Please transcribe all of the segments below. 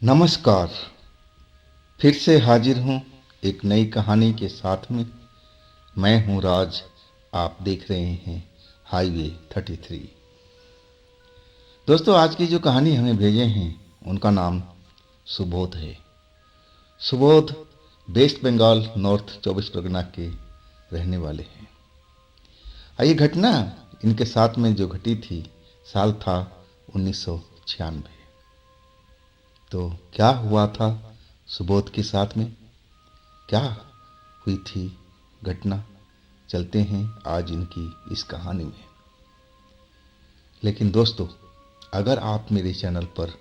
नमस्कार। फिर से हाजिर हूँ एक नई कहानी के साथ में। मैं हूँ राज। आप देख रहे हैं हाईवे 33। दोस्तों, आज की जो कहानी हमें भेजे हैं उनका नाम सुबोध है। सुबोध वेस्ट बंगाल नॉर्थ 24 परगना के रहने वाले हैं। ये घटना इनके साथ में जो घटी थी, साल था 1996। तो क्या हुआ था सुबोध के साथ में, क्या हुई थी घटना, चलते हैं आज इनकी इस कहानी में। लेकिन दोस्तों, अगर आप मेरे चैनल पर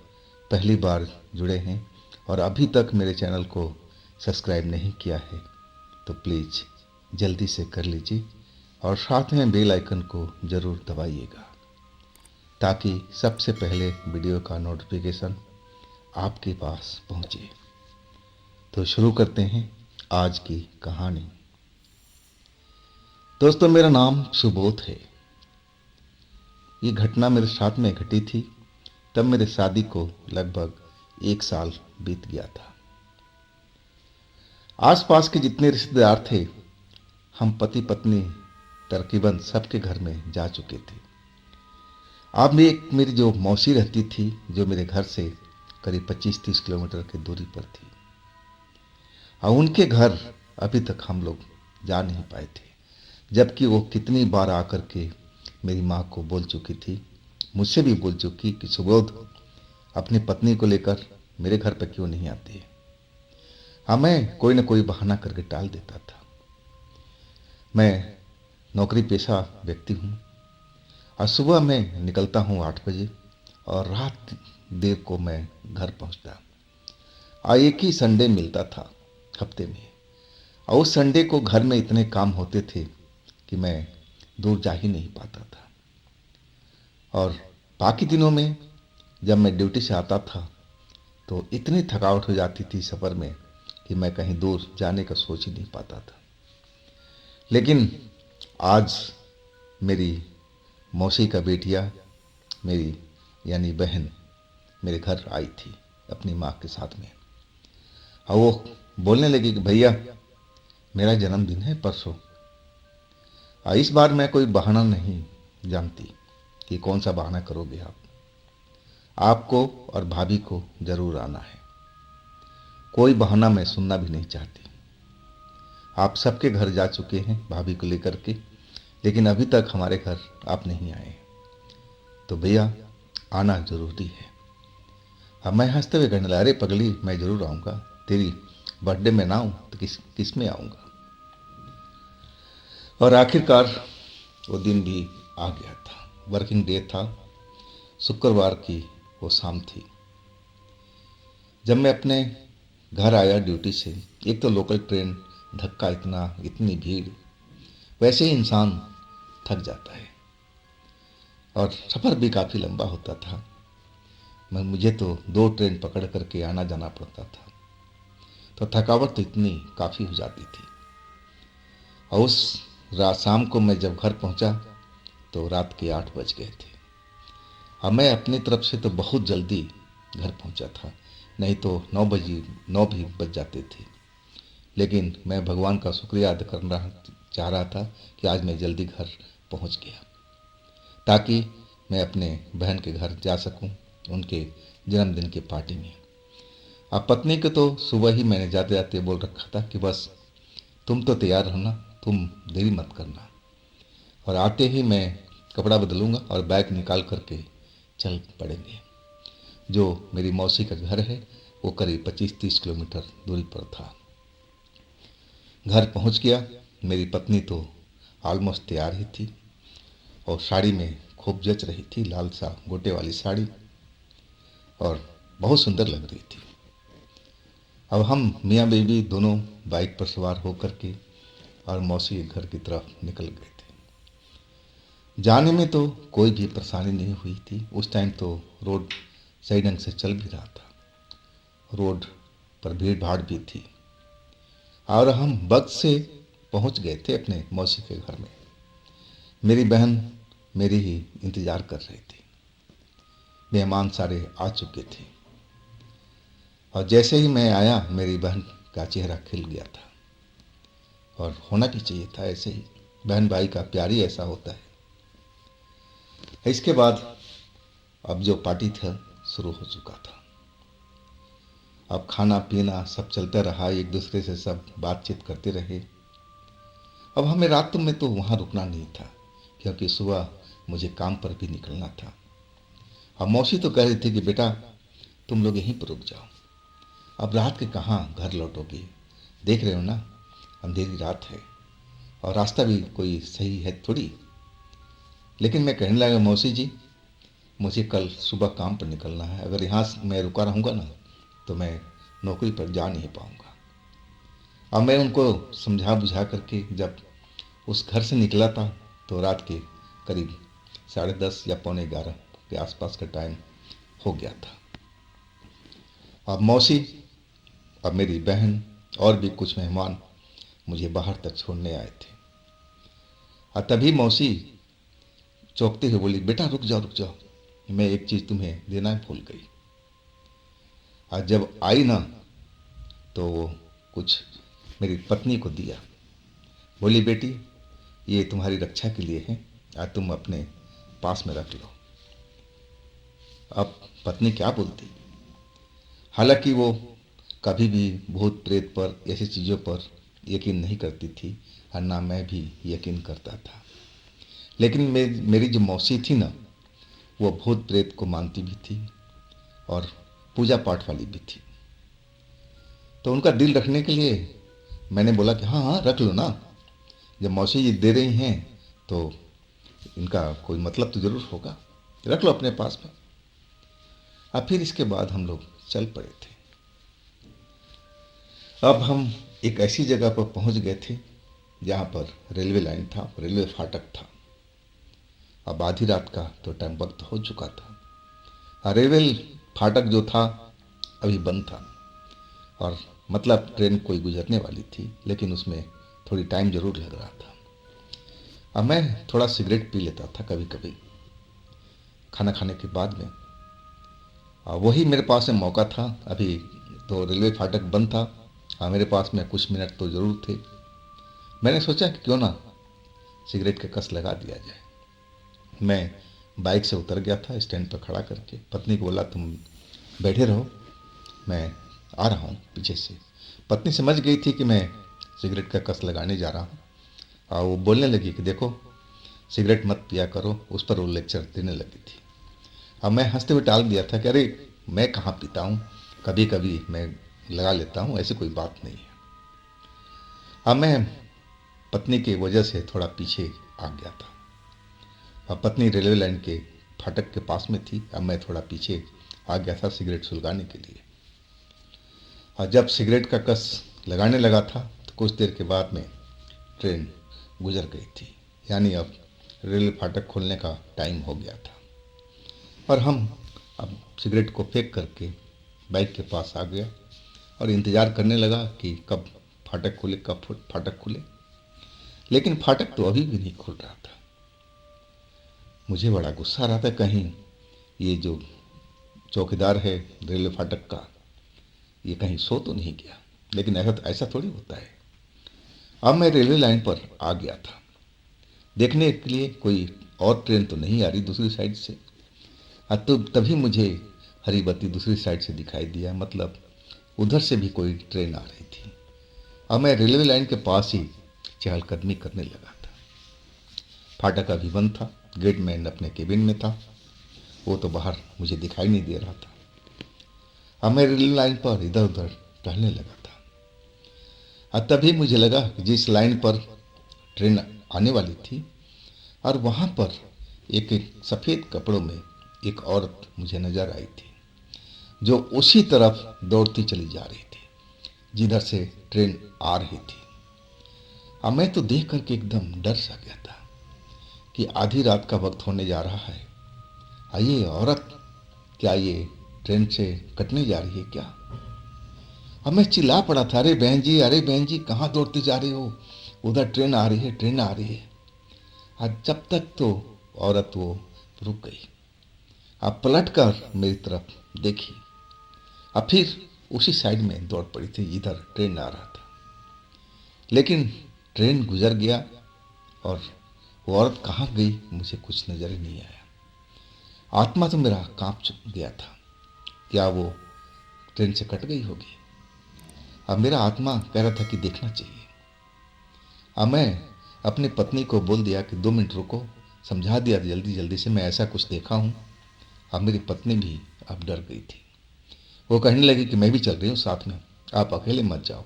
पहली बार जुड़े हैं और अभी तक मेरे चैनल को सब्सक्राइब नहीं किया है तो प्लीज़ जल्दी से कर लीजिए और साथ में बेल आइकन को ज़रूर दबाइएगा ताकि सबसे पहले वीडियो का नोटिफिकेशन आपके पास पहुंचे। तो शुरू करते हैं आज की कहानी। दोस्तों, मेरा नाम सुबोध है। ये घटना मेरे साथ में घटी थी तब मेरे शादी को लगभग 1 साल बीत गया था। आसपास के जितने रिश्तेदार थे, हम पति पत्नी तकरीबन सबके घर में जा चुके थे। अब मेरी जो मौसी रहती थी, जो मेरे घर से करीब 25-30 किलोमीटर की दूरी पर थी, और उनके घर अभी तक हम लोग जा नहीं पाए थे, जबकि वो कितनी बार आकर के मेरी माँ को बोल चुकी थी, मुझसे भी बोल चुकी कि सुबोध अपनी पत्नी को लेकर मेरे घर पर क्यों नहीं आती है। हाँ, मैं कोई ना कोई बहाना करके टाल देता था। मैं नौकरी पेशा व्यक्ति हूँ और सुबह मैं निकलता हूँ 8 बजे और रात देर को मैं घर पहुँचता। और एक ही संडे मिलता था हफ्ते में, और उस संडे को घर में इतने काम होते थे कि मैं दूर जा ही नहीं पाता था। और बाकी दिनों में जब मैं ड्यूटी से आता था तो इतनी थकावट हो जाती थी सफ़र में कि मैं कहीं दूर जाने का सोच ही नहीं पाता था। लेकिन आज मेरी मौसी का बेटिया, मेरी यानी बहन, मेरे घर आई थी अपनी माँ के साथ में, और वो बोलने लगी कि भैया, मेरा जन्मदिन है परसों। इस बार मैं कोई बहाना नहीं जानती कि कौन सा बहाना करोगे आप। आपको और भाभी को जरूर आना है। कोई बहाना मैं सुनना भी नहीं चाहती। आप सबके घर जा चुके हैं भाभी को लेकर के, लेकिन अभी तक हमारे घर आप नहीं आए। तो भैया, आना जरूरी है। अब मैं हंसते हुए कहने लगा, अरे पगली, मैं जरूर आऊँगा। तेरी बर्थडे में ना आऊँ तो किस में आऊँगा। और आखिरकार वो दिन भी आ गया था। वर्किंग डे था, शुक्रवार की वो शाम थी। जब मैं अपने घर आया ड्यूटी से, एक तो लोकल ट्रेन, धक्का इतना, इतनी भीड़, वैसे ही इंसान थक जाता है और सफ़र भी काफ़ी लंबा होता था। मुझे तो 2 ट्रेन पकड़ करके आना जाना पड़ता था, तो थकावट तो इतनी काफ़ी हो जाती थी। और उस रात शाम को मैं जब घर पहुंचा तो रात के 8 बज गए थे। अब मैं अपनी तरफ से तो बहुत जल्दी घर पहुंचा था, नहीं तो 9 भी बज जाते थे। लेकिन मैं भगवान का शुक्रिया अदा करना चाह रहा था कि आज मैं जल्दी घर पहुंच गया, ताकि मैं अपने बहन के घर जा सकूं उनके जन्मदिन की पार्टी में। अब पत्नी को तो सुबह ही मैंने जाते जाते बोल रखा था कि बस तुम तो तैयार रहना, तुम देरी मत करना। और आते ही मैं कपड़ा बदलूंगा और बैग निकाल करके चल पड़ेंगे। जो मेरी मौसी का घर है वो करीब 25-30 किलोमीटर दूरी पर था। घर पहुंच गया। मेरी पत्नी तो ऑलमोस्ट तैयार ही थी और साड़ी में खूब जच रही थी, लाल सा गोटे वाली साड़ी, और बहुत सुंदर लग रही थी। अब हम मियाँ बीवी दोनों बाइक पर सवार होकर के और मौसी के घर की तरफ निकल गए थे। जाने में तो कोई भी परेशानी नहीं हुई थी। उस टाइम तो रोड सही ढंग से चल भी रहा था, रोड पर भीड़ भाड़ भी थी, और हम वक्त से पहुंच गए थे अपने मौसी के घर में। मेरी बहन मेरी ही इंतज़ार कर रही थी। मेहमान सारे आ चुके थे। और जैसे ही मैं आया मेरी बहन का चेहरा खिल गया था, और होना भी चाहिए था ऐसे ही। बहन भाई का प्यार ही ऐसा होता है। इसके बाद अब जो पार्टी था शुरू हो चुका था। अब खाना पीना सब चलता रहा, एक दूसरे से सब बातचीत करते रहे। अब हमें रात में तो वहाँ रुकना नहीं था, क्योंकि सुबह मुझे काम पर भी निकलना था। अब मौसी तो कह रही थी कि बेटा तुम लोग यहीं पर रुक जाओ, अब रात के कहाँ घर लौटोगे, देख रहे हो ना अंधेरी रात है और रास्ता भी कोई सही है थोड़ी। लेकिन मैं कहने लगा मौसी जी मुझे कल सुबह काम पर निकलना है, अगर यहाँ मैं रुका रहूँगा ना तो मैं नौकरी पर जा नहीं पाऊँगा। अब मैं उनको समझा बुझा करके जब उस घर से निकला था तो रात के करीब 10:30 या 11:45 के आसपास का टाइम हो गया था। अब मौसी, अब मेरी बहन और भी कुछ मेहमान मुझे बाहर तक छोड़ने आए थे। और तभी मौसी चौंकते हुए बोली बेटा रुक जाओ रुक जाओ, मैं एक चीज़ तुम्हें देना भूल गई। और जब आई ना तो वो कुछ मेरी पत्नी को दिया, बोली बेटी ये तुम्हारी रक्षा के लिए है, आज तुम अपने पास में रख लो। अब पत्नी क्या बोलती। हालांकि वो कभी भी भूत प्रेत पर ऐसी चीज़ों पर यकीन नहीं करती थी और ना मैं भी यकीन करता था। लेकिन मेरी जो मौसी थी ना वो भूत प्रेत को मानती भी थी और पूजा पाठ वाली भी थी। तो उनका दिल रखने के लिए मैंने बोला कि हाँ हाँ रख लो ना, जब मौसी जी दे रही हैं तो इनका कोई मतलब तो ज़रूर होगा, रख लो अपने पास में। अब फिर इसके बाद हम लोग चल पड़े थे। अब हम एक ऐसी जगह पर पहुंच गए थे जहाँ पर रेलवे लाइन था, रेलवे फाटक था। अब आधी रात का तो टाइम वक्त हो चुका था और रेलवे फाटक जो था अभी बंद था, और मतलब ट्रेन कोई गुजरने वाली थी लेकिन उसमें थोड़ी टाइम ज़रूर लग रहा था। अब मैं थोड़ा सिगरेट पी लेता था कभी कभी खाना खाने के बाद में। वही मेरे पास में मौका था, अभी तो रेलवे फाटक बंद था और मेरे पास में कुछ मिनट तो ज़रूर थे। मैंने सोचा कि क्यों ना सिगरेट का कस लगा दिया जाए। मैं बाइक से उतर गया था, स्टैंड पर खड़ा करके पत्नी को बोला तुम बैठे रहो, मैं आ रहा हूँ पीछे से। पत्नी समझ गई थी कि मैं सिगरेट का कस लगाने जा रहा हूँ और वो बोलने लगी कि देखो सिगरेट मत पिया करो, उस पर वो लेक्चर देने लगी थी। अब मैं हंसते हुए टाल दिया था कि अरे मैं कहाँ पीता हूँ, कभी कभी मैं लगा लेता हूँ, ऐसी कोई बात नहीं है। अब मैं पत्नी की वजह से थोड़ा पीछे आ गया था। अब पत्नी रेलवे लाइन के फाटक के पास में थी, अब मैं थोड़ा पीछे आ गया था सिगरेट सुलगाने के लिए। और जब सिगरेट का कस लगाने लगा था तो कुछ देर के बाद में ट्रेन गुजर गई थी, यानी अब रेलवे फाटक खोलने का टाइम हो गया था। और हम अब सिगरेट को फेंक करके बाइक के पास आ गया और इंतज़ार करने लगा कि कब फाटक खुले, कब फाटक खुले। लेकिन फाटक तो अभी भी नहीं खुल रहा था। मुझे बड़ा गुस्सा आ रहा था, कहीं ये जो चौकीदार है रेलवे फाटक का ये कहीं सो तो नहीं गया। लेकिन ऐसा थोड़ी होता है। अब मैं रेलवे लाइन पर आ गया था देखने के लिए कोई और ट्रेन तो नहीं आ रही दूसरी साइड से। तो तभी मुझे हरी बत्ती दूसरी साइड से दिखाई दिया, मतलब उधर से भी कोई ट्रेन आ रही थी। अब मैं रेलवे लाइन के पास ही चहलकदमी करने लगा था। फाटक अभी बंद था, गेट मैन अपने केबिन में था, वो तो बाहर मुझे दिखाई नहीं दे रहा था। अब मैं रेलवे लाइन पर इधर उधर टहलने लगा था। अब तभी मुझे लगा कि जिस लाइन पर ट्रेन आने वाली थी और वहाँ पर एक सफ़ेद कपड़ों में एक औरत मुझे नज़र आई थी जो उसी तरफ दौड़ती चली जा रही थी जिधर से ट्रेन आ रही थी। अब मैं तो देख करके एकदम डर सा गया था कि आधी रात का वक्त होने जा रहा है, ये औरत क्या ये ट्रेन से कटने जा रही है क्या। अब मैं चिल्ला पड़ा था, अरे बहन जी, अरे बहन जी कहाँ दौड़ती जा रही हो, उधर ट्रेन आ रही है, ट्रेन आ रही है। आज जब तक तो औरत वो रुक गई, अब पलट कर मेरी तरफ देखी, अब फिर उसी साइड में दौड़ पड़ी थी जिधर ट्रेन आ रहा था। लेकिन ट्रेन गुजर गया और वो औरत कहाँ गई मुझे कुछ नज़र ही नहीं आया। आत्मा तो मेरा कांप गया था, क्या वो ट्रेन से कट गई होगी। अब मेरा आत्मा कह रहा था कि देखना चाहिए। अब मैं अपनी पत्नी को बोल दिया कि 2 मिनट रुको, समझा दिया जल्दी जल्दी से, मैं ऐसा कुछ देखा हूँ। अब मेरी पत्नी भी अब डर गई थी। वो कहने लगी कि मैं भी चल रही हूँ साथ में, आप अकेले मत जाओ।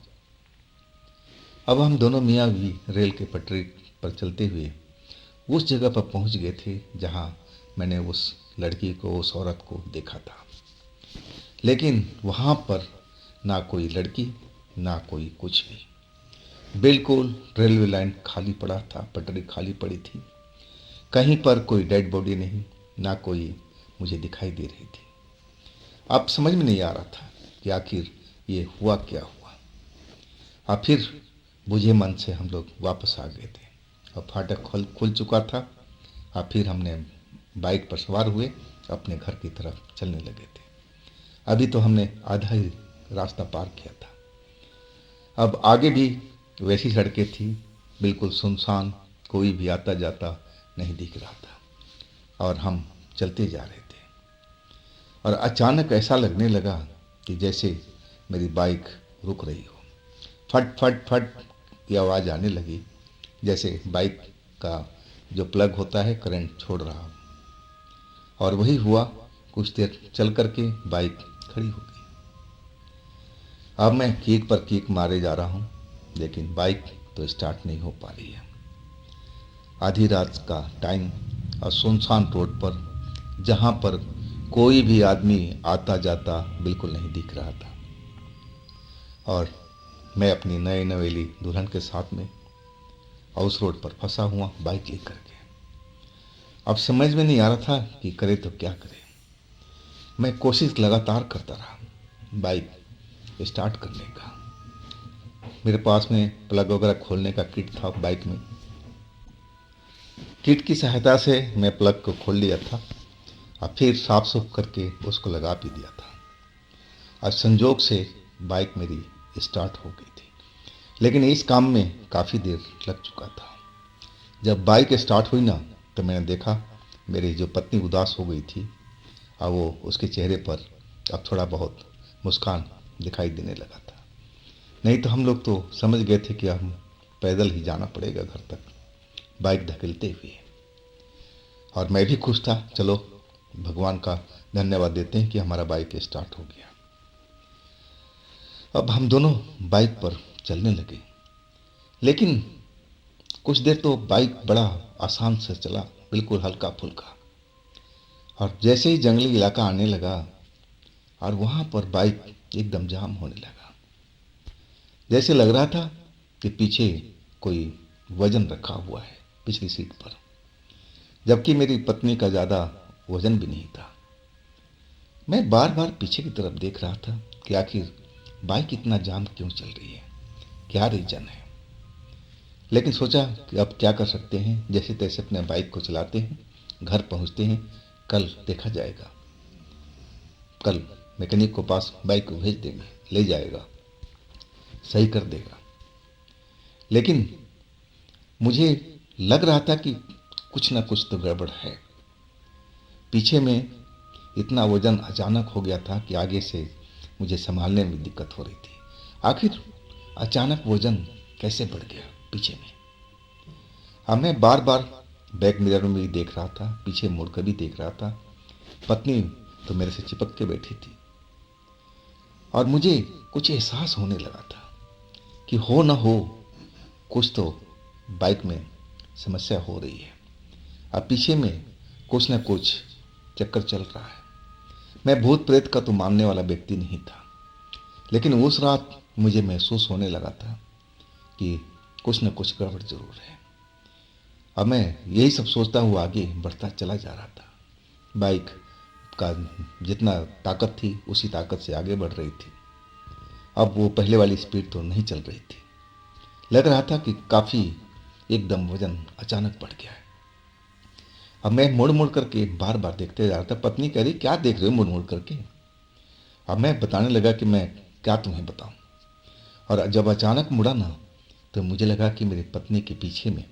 अब हम दोनों मियाँ भी रेल के पटरी पर चलते हुए उस जगह पर पहुँच गए थे जहाँ मैंने उस लड़की को, उस औरत को देखा था। लेकिन वहाँ पर ना कोई लड़की, ना कोई कुछ भी। बिल्कुल रेलवे लाइन खाली पड़ा था, पटरी खाली पड़ी थी। कहीं पर कोई डेड बॉडी नहीं, ना कोई मुझे दिखाई दे रही थी। अब समझ में नहीं आ रहा था कि आखिर ये हुआ क्या हुआ। अब फिर बुझे मन से हम लोग वापस आ गए थे और फाटक खुल चुका था। अब फिर हमने बाइक पर सवार हुए, अपने घर की तरफ चलने लगे थे। अभी तो हमने आधा ही रास्ता पार किया था। अब आगे भी वैसी सड़कें थी, बिल्कुल सुनसान, कोई भी आता जाता नहीं दिख रहा था और हम चलते जा रहे थे। और अचानक ऐसा लगने लगा कि जैसे मेरी बाइक रुक रही हो। फट फट फट की आवाज़ आने लगी, जैसे बाइक का जो प्लग होता है करंट छोड़ रहा हो। और वही हुआ, कुछ देर चल करके बाइक खड़ी हो गई। अब मैं किक पर किक मारे जा रहा हूँ, लेकिन बाइक तो स्टार्ट नहीं हो पा रही है। आधी रात का टाइम और सुनसान रोड पर, जहाँ पर कोई भी आदमी आता जाता बिल्कुल नहीं दिख रहा था। और मैं अपनी नए नवेली दुल्हन के साथ में और उस रोड पर फंसा हुआ बाइक लेकर के। अब समझ में नहीं आ रहा था कि करे तो क्या करे। मैं कोशिश लगातार करता रहा बाइक स्टार्ट करने का। मेरे पास में प्लग वगैरह खोलने का किट था बाइक में। किट की सहायता से मैं प्लग को खोल लिया था और फिर साफ सुफ करके उसको लगा भी दिया था। आज संजोग से बाइक मेरी स्टार्ट हो गई थी, लेकिन इस काम में काफ़ी देर लग चुका था। जब बाइक स्टार्ट हुई ना, तो मैंने देखा मेरी जो पत्नी उदास हो गई थी और वो उसके चेहरे पर अब थोड़ा बहुत मुस्कान दिखाई देने लगा था। नहीं तो हम लोग तो समझ गए थे कि हम पैदल ही जाना पड़ेगा घर तक, बाइक धकेलते हुए। और मैं भी खुश था, चलो भगवान का धन्यवाद देते हैं कि हमारा बाइक स्टार्ट हो गया। अब हम दोनों बाइक पर चलने लगे, लेकिन कुछ देर तो बाइक बड़ा आसान से चला, बिल्कुल हल्का फुल्का। और जैसे ही जंगली इलाका आने लगा और वहाँ पर बाइक एकदम जाम होने लगा। जैसे लग रहा था कि पीछे कोई वजन रखा हुआ है पिछली सीट पर, जबकि मेरी पत्नी का ज़्यादा वजन भी नहीं था। मैं बार बार पीछे की तरफ देख रहा था कि आखिर बाइक इतना जाम क्यों चल रही है, क्या रीज़न है। लेकिन सोचा कि अब क्या कर सकते हैं, जैसे तैसे अपने बाइक को चलाते हैं, घर पहुंचते हैं, कल देखा जाएगा। कल मैकेनिक को पास बाइक को भेज देंगे, ले जाएगा, सही कर देगा। लेकिन मुझे लग रहा था कि कुछ ना कुछ तो गड़बड़ है। पीछे में इतना वजन अचानक हो गया था कि आगे से मुझे संभालने में दिक्कत हो रही थी। आखिर अचानक वजन कैसे बढ़ गया पीछे में। अब मैं बार बार बैक मिरर में भी देख रहा था, पीछे मुड़ कर भी देख रहा था। पत्नी तो मेरे से चिपक के बैठी थी और मुझे कुछ एहसास होने लगा था कि हो न हो कुछ तो बाइक में समस्या हो रही है। अब पीछे में कुछ न कुछ चक्कर चल रहा है। मैं भूत प्रेत का तो मानने वाला व्यक्ति नहीं था, लेकिन उस रात मुझे महसूस होने लगा था कि कुछ न कुछ गड़बड़ जरूर है। अब मैं यही सब सोचता हुआ आगे बढ़ता चला जा रहा था। बाइक का जितना ताकत थी उसी ताकत से आगे बढ़ रही थी। अब वो पहले वाली स्पीड तो नहीं चल रही थी। लग रहा था कि काफ़ी एकदम वजन अचानक बढ़ गया है। अब मैं मुड़ मुड़ करके बार बार देखते जा रहा था। पत्नी कह रही क्या देख रहे हो मुड़ मुड़ करके। अब मैं बताने लगा कि मैं क्या तुम्हें बताऊं। और जब अचानक मुड़ा ना, तो मुझे लगा कि मेरी पत्नी के पीछे में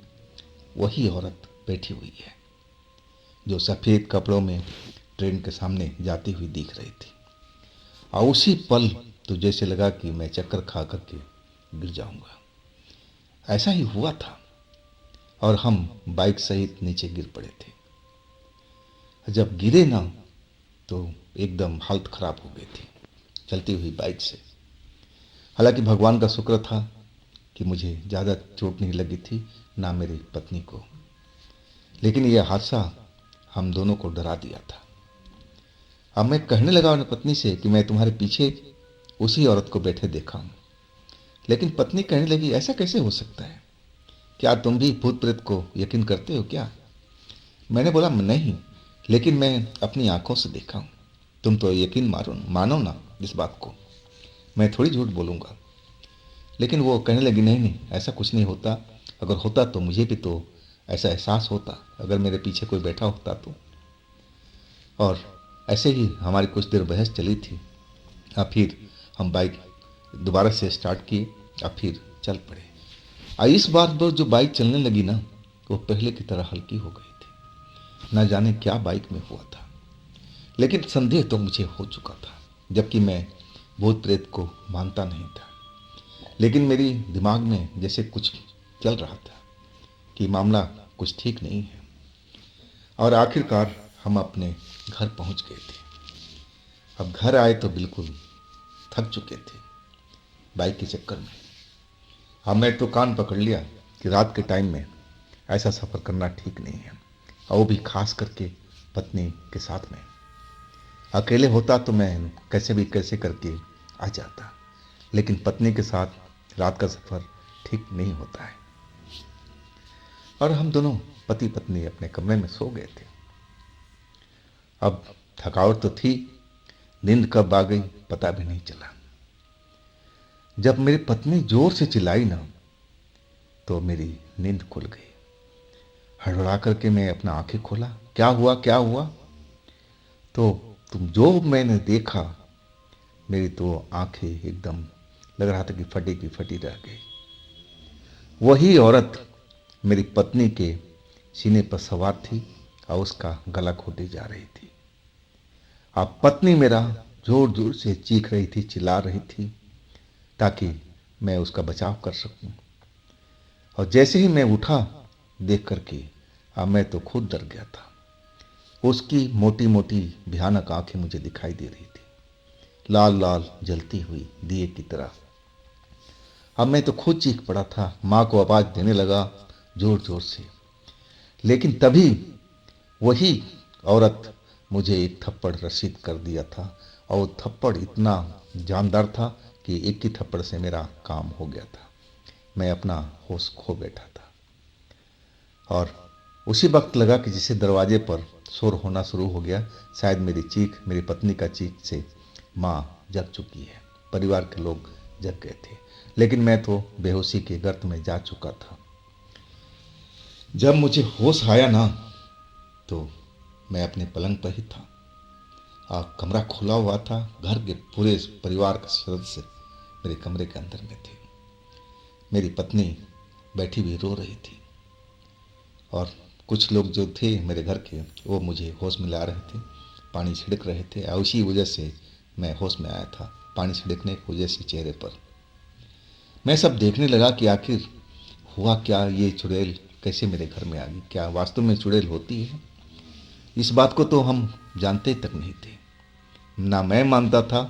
वही औरत बैठी हुई है जो सफ़ेद कपड़ों में ट्रेन के सामने जाती हुई दिख रही थी। और उसी पल तो जैसे लगा कि मैं चक्कर खा करके गिर जाऊंगा। ऐसा ही हुआ था और हम बाइक सहित नीचे गिर पड़े थे। जब गिरे ना, तो एकदम हालत खराब हो गई थी चलती हुई बाइक से। हालांकि भगवान का शुक्र था कि मुझे ज़्यादा चोट नहीं लगी थी, ना मेरी पत्नी को। लेकिन यह हादसा हम दोनों को डरा दिया था। अब मैं कहने लगा अपनी पत्नी से कि मैं तुम्हारे पीछे उसी औरत को बैठे देखा हूं। लेकिन पत्नी कहने लगी, ऐसा कैसे हो सकता है? क्या तुम भी भूत प्रेत को यकीन करते हो क्या? मैंने बोला, नहीं, लेकिन मैं अपनी आंखों से देखा हूं। तुम तो यकीन मानो ना इस बात को, मैं थोड़ी झूठ बोलूंगा। लेकिन वो कहने लगी, नहीं नहीं, ऐसा कुछ नहीं होता। अगर होता तो मुझे भी तो ऐसा एहसास होता, अगर मेरे पीछे कोई बैठा होता तो। और ऐसे ही हमारी कुछ देर बहस चली थी। और फिर हम बाइक दोबारा से स्टार्ट किए और फिर चल पड़े। और इस बार तो जो बाइक चलने लगी ना, वो पहले की तरह हल्की हो गई थी। न जाने क्या बाइक में हुआ था, लेकिन संदेह तो मुझे हो चुका था, जबकि मैं भूत प्रेत को मानता नहीं था। लेकिन मेरी दिमाग में जैसे कुछ चल रहा था कि मामला कुछ ठीक नहीं है। और आखिरकार हम अपने घर पहुंच गए थे। अब घर आए तो बिल्कुल थक चुके थे बाइक के चक्कर में। हमने तो कान पकड़ लिया कि रात के टाइम में ऐसा सफ़र करना ठीक नहीं है, और वो भी खास करके पत्नी के साथ में। अकेले होता तो मैं कैसे करके आ जाता, लेकिन पत्नी के साथ रात का सफ़र ठीक नहीं होता है। और हम दोनों पति पत्नी अपने कमरे में सो गए थे। अब थकावट तो थी, नींद कब आ गई पता भी नहीं चला। जब मेरी पत्नी जोर से चिल्लाई ना, तो मेरी नींद खुल गई। हड़बड़ा करके मैं अपना आंखें खोला, क्या हुआ क्या हुआ? तो तुम जो मैंने देखा, मेरी तो आंखें एकदम लग रहा था कि फटी की फटी रह गई। वही औरत मेरी पत्नी के सीने पर सवार थी और उसका गला घोटे जा रही थी। अब पत्नी मेरा जोर जोर से चीख रही थी, चिल्ला रही थी, ताकि मैं उसका बचाव कर सकूं। और जैसे ही मैं उठा देख करके, अब मैं तो खुद डर गया था। उसकी मोटी मोटी भयानक आंखें मुझे दिखाई दे रही थी, लाल लाल जलती हुई दिए की तरह। अब मैं तो खुद चीख पड़ा था, माँ को आवाज देने लगा जोर जोर से। लेकिन तभी वही औरत मुझे एक थप्पड़ रसीद कर दिया था, और वो थप्पड़ इतना जानदार था कि एक ही थप्पड़ से मेरा काम हो गया था। मैं अपना होश खो बैठा था। और उसी वक्त लगा कि जिसे दरवाजे पर शोर होना शुरू हो गया। शायद मेरी पत्नी का चीख से माँ जग चुकी है, परिवार के लोग जग गए थे। लेकिन मैं तो बेहोशी के गर्त में जा चुका था। जब मुझे होश आया ना, तो मैं अपने पलंग पर ही था। कमरा खुला हुआ था। घर के पूरे परिवार के सदस्य मेरे कमरे के अंदर में थे। मेरी पत्नी बैठी हुई रो रही थी, और कुछ लोग जो थे मेरे घर के, वो मुझे होश में ला रहे थे, पानी छिड़क रहे थे। और उसी वजह से मैं होश में आया था, पानी छिड़कने की वजह से चेहरे पर। मैं सब देखने लगा कि आखिर हुआ क्या, ये चुड़ैल कैसे मेरे घर में आ गई, क्या वास्तव में चुड़ैल होती है? इस बात को तो हम जानते तक नहीं थे, ना मैं मानता था,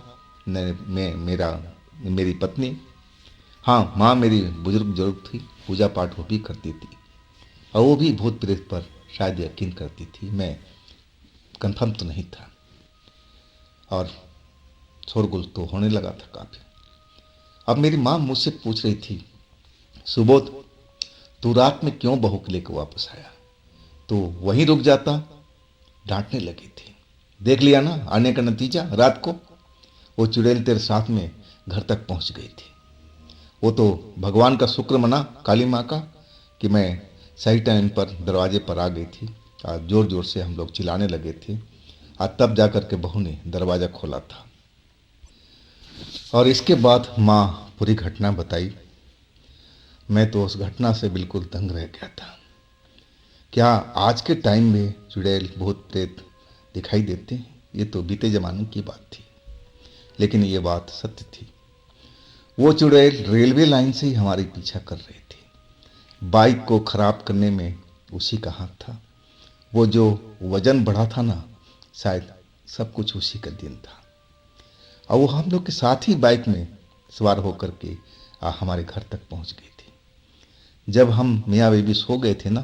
न मेरी पत्नी। हाँ, माँ मेरी बुजुर्ग जरूर थी, पूजा पाठ वो भी करती थी, और वो भी भूत प्रेत पर शायद यकीन करती थी। मैं कंफर्म तो नहीं था। और शोरगुल तो होने लगा था काफ़ी। अब मेरी माँ मुझसे पूछ रही थी, सुबोध, तू रात में क्यों बहू के लेकर वापस आया? तो वहीं रुक जाता। डांटने लगी थी। देख लिया ना आने का नतीजा। रात को वो चुड़ैल तेरे साथ में घर तक पहुंच गई थी। वो तो भगवान का शुक्र मना, काली माँ का, कि मैं सही टाइम पर दरवाजे पर आ गई थी। और जोर जोर से हम लोग चिल्लाने लगे थे, और तब जाकर के बहू ने दरवाज़ा खोला था। और इसके बाद माँ पूरी घटना बताई। मैं तो उस घटना से बिल्कुल दंग रह गया था। क्या आज के टाइम में चुड़ैल भूत प्रेत दिखाई देते हैं? ये तो बीते ज़माने की बात थी, लेकिन ये बात सत्य थी। वो चुड़ैल रेलवे लाइन से ही हमारी पीछा कर रही थी। बाइक को खराब करने में उसी का हाथ था। वो जो वजन बढ़ा था ना, शायद सब कुछ उसी का दिन था। और वो हम लोग के साथ ही बाइक में सवार होकर के हमारे घर तक पहुंच गई थी। जब हम मियाँ बीवी सो गए थे ना,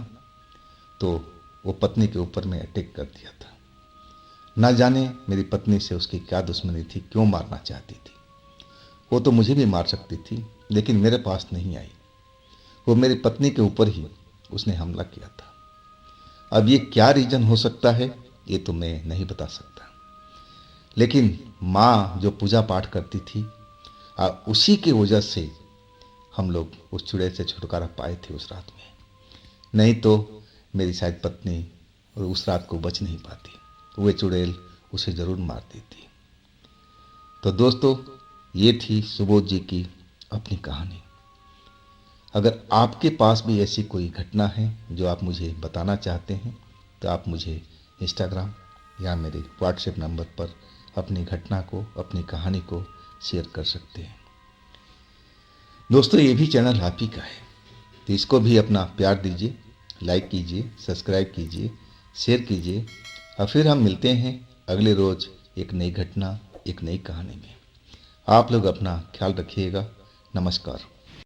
तो वो पत्नी के ऊपर में अटैक कर दिया था। ना जाने मेरी पत्नी से उसकी क्या दुश्मनी थी, क्यों मारना चाहती थी। वो तो मुझे भी मार सकती थी, लेकिन मेरे पास नहीं आई। वो मेरी पत्नी के ऊपर ही उसने हमला किया था। अब ये क्या रीजन हो सकता है, ये तो मैं नहीं बता सकता, लेकिन माँ जो पूजा पाठ करती थी, उसी की वजह से हम लोग उस चुड़ैल से छुटकारा पाए थे उस रात में। नहीं तो मेरी शायद पत्नी और उस रात को बच नहीं पाती, वो चुड़ैल उसे ज़रूर मार देती। तो दोस्तों, ये थी सुबोध जी की अपनी कहानी। अगर आपके पास भी ऐसी कोई घटना है जो आप मुझे बताना चाहते हैं, तो आप मुझे इंस्टाग्राम या मेरे व्हाट्सएप नंबर पर अपनी घटना को, अपनी कहानी को शेयर कर सकते हैं। दोस्तों, ये भी चैनल आप ही का है, तो इसको भी अपना प्यार दीजिए, लाइक कीजिए, सब्सक्राइब कीजिए, शेयर कीजिए। और फिर हम मिलते हैं अगले रोज़ एक नई घटना, एक नई कहानी में। आप लोग अपना ख्याल रखिएगा। नमस्कार।